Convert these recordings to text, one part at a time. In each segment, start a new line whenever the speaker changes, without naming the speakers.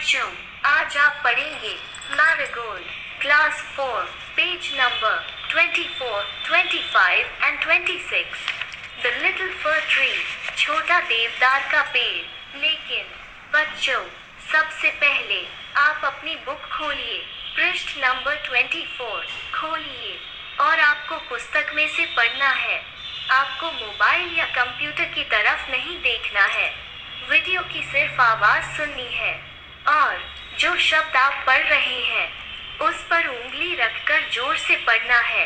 बच्चों, आज आप पढ़ेंगे marigold class 4 page number 24, 25 and 26। The little for tree, छोटा देवदार का पेड़। लेकिन बच्चों, सबसे पहले आप अपनी बुक खोलिए, पृष्ठ नंबर 24 खोलिए और आपको पुस्तक में से पढ़ना है। आपको मोबाइल या कंप्यूटर की तरफ नहीं देखना है, वीडियो की सिर्फ आवाज सुननी है और जो शब्द आप पढ़ रहे हैं उस पर उंगली रखकर जोर से पढ़ना है।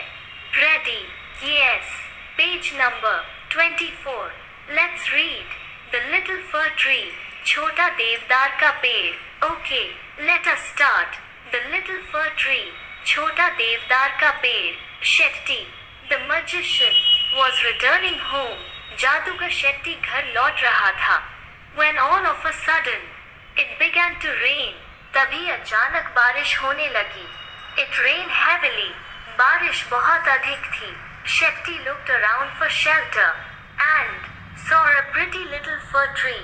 Ready? Yes. Page number 24। Let's read. The little for tree, छोटा देवदार का पेड़। Okay, let us start. The little for tree, छोटा देवदार का पेड़। Shetty the magician was returning home. जादूगर शेट्टी घर लौट रहा था। When all of a sudden it began to rain. तभी अचानक बारिश होने लगी। It rained heavily. बारिश बहुत अधिक थी। Shetty looked around for shelter and saw a pretty little fir tree.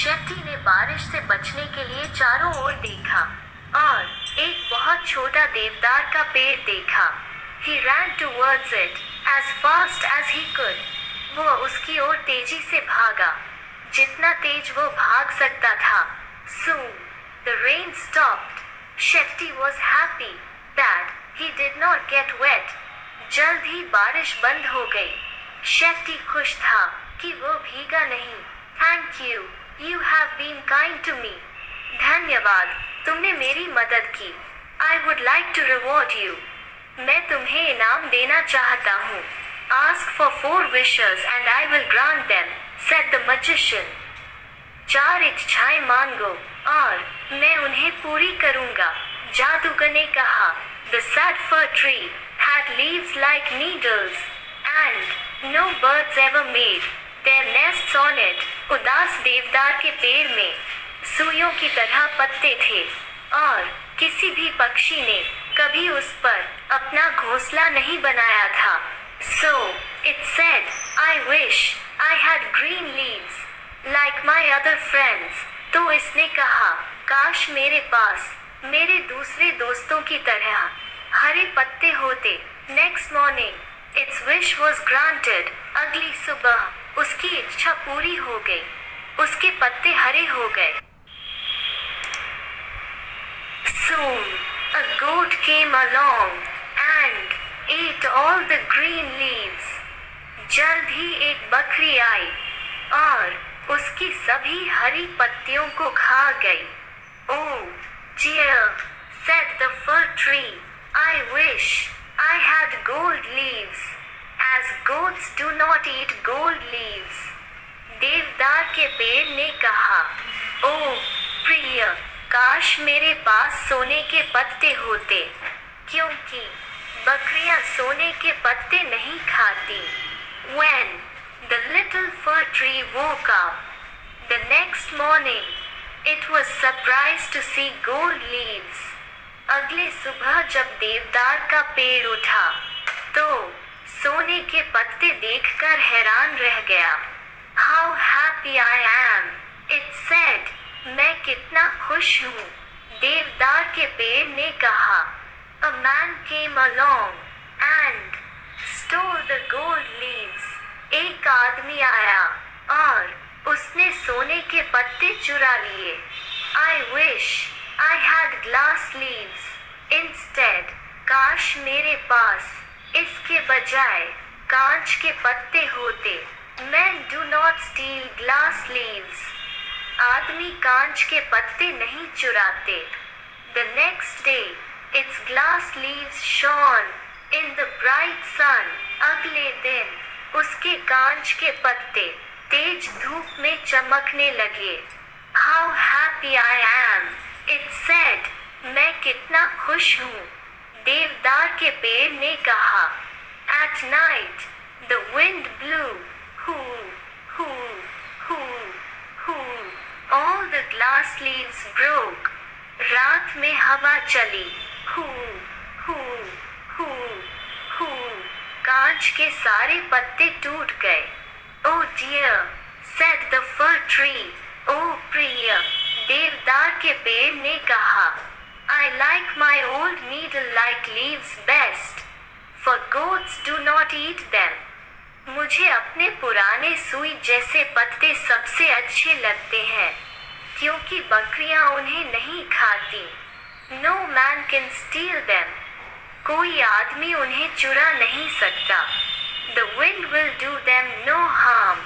Shetty ने बारिश से बचने के लिए चारों ओर देखा और एक बहुत छोटा देवदार का पेड़ देखा। He ran towards it as fast as he could. वो उसकी ओर तेजी से भागा, जितना तेज वो भाग सकता था। Soon the rain stopped. Shetty was happy that he did not get wet. जल्द ही बारिश बंद हो गई। शेट्टी खुश था कि वो भीगा नहीं। Thank you. You have been kind to me. धन्यवाद, तुमने मेरी मदद की। I would like to reward you. मैं तुम्हें इनाम देना चाहता हूँ। Ask for 4 wishes and I will grant them, said the magician. 4 इच्छाएं मांगो और मैं उन्हें पूरी करूँगा, जादूगर ने कहा। The sad fir tree had leaves like needles and no birds ever made their nests on it. उदास देवदार के पेड़ में सुइयों की तरह पत्ते थे और किसी भी पक्षी ने कभी उस पर अपना घोंसला नहीं बनाया था। So it said, I wish I had green leaves like my other friends. तो इसने कहा, काश मेरे पास मेरे दूसरे दोस्तों की तरह हरे पत्ते होते। Next morning, its wish was granted. अगली सुबह उसकी इच्छा पूरी हो गई, उसके पत्ते हरे हो गए। Soon a goat came along and ate all the green leaves. जल्द ही एक बकरी आई और उसकी सभी हरी पत्तियों को खा गई। Oh dear, said the fir tree, I wish I had gold leaves, as goats do not eat gold leaves. देवदार के पेड़ ने कहा, ओह प्रिय, काश मेरे पास सोने के पत्ते होते, क्योंकि बकरियां सोने के पत्ते नहीं खाती। When the little fir tree woke up the next morning, it was surprised to see gold leaves. अगले सुबह जब देवदार का पेड़ उठा तो सोने के पत्ते देखकर हैरान रह गया। How happy I am, it said. मैं कितना खुश हूँ, देवदार के पेड़ ने कहा। A man came along and stole the gold leaves. एक आदमी आया और उसने सोने के पत्ते चुरा लिए। I wish I had glass leaves instead. काश मेरे पास इसके बजाय कांच के पत्ते होते। Men do not steal glass leaves. आदमी कांच के पत्ते नहीं चुराते। The next day, its glass leaves shone in the bright sun. अगले दिन उसके कांच के पत्ते तेज धूप में चमकने लगे। How happy I am, it said. मैं कितना खुश हूँ, देवदार के पेड़ ने कहा। At night, the wind blew. Hoo, hoo, hoo, hoo. All the glass leaves broke. रात में हवा चली। Hoo, hoo, hoo, hoo. कांच के सारे पत्ते टूट गए। Oh dear, said the fir tree. Oh प्रिय, देवदार के पेड़ ने कहा, I like my old needle-like leaves best, for goats do not eat them. मुझे अपने पुराने सुई जैसे पत्ते सबसे अच्छे लगते हैं, क्योंकि बकरियां उन्हें नहीं खाती। No man can steal them. कोई आदमी उन्हें चुरा नहीं सकता। The wind will do them no harm.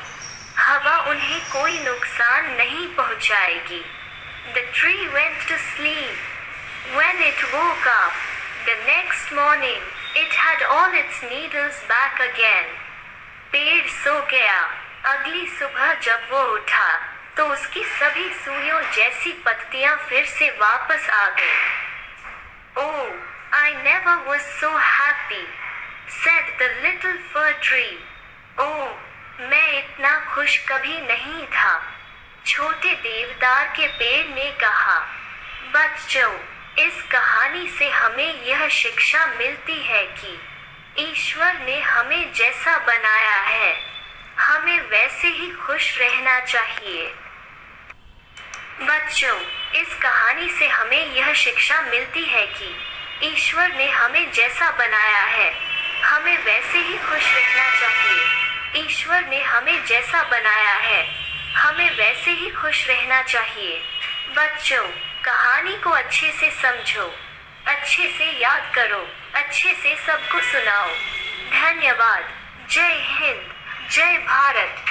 हवा उन्हें कोई नुकसान नहीं पहुंचाएगी। The tree went to sleep. When it woke up, the next morning, it had all its needles back again. पेड़ सो गया। अगली सुबह जब वो उठा, तो उसकी सभी सुइयों जैसी पत्तियां फिर से वापस आ गई। Oh, I never was so happy, said the little fir tree. Oh, मैं इतना खुश कभी नहीं था, छोटे देवदार के पेड़ ने कहा। बच्चों, इस कहानी से हमें यह शिक्षा मिलती है कि ईश्वर ने हमें जैसा बनाया है, हमें वैसे ही खुश रहना चाहिए। बच्चों, इस कहानी से हमें यह शिक्षा मिलती है कि ईश्वर ने हमें जैसा बनाया है, हमें वैसे ही खुश रहना चाहिए। ईश्वर ने हमें जैसा बनाया है, हमें वैसे ही खुश रहना चाहिए। बच्चों, कहानी को अच्छे से समझो, अच्छे से याद करो, अच्छे से सबको सुनाओ। धन्यवाद। जय हिंद, जय भारत।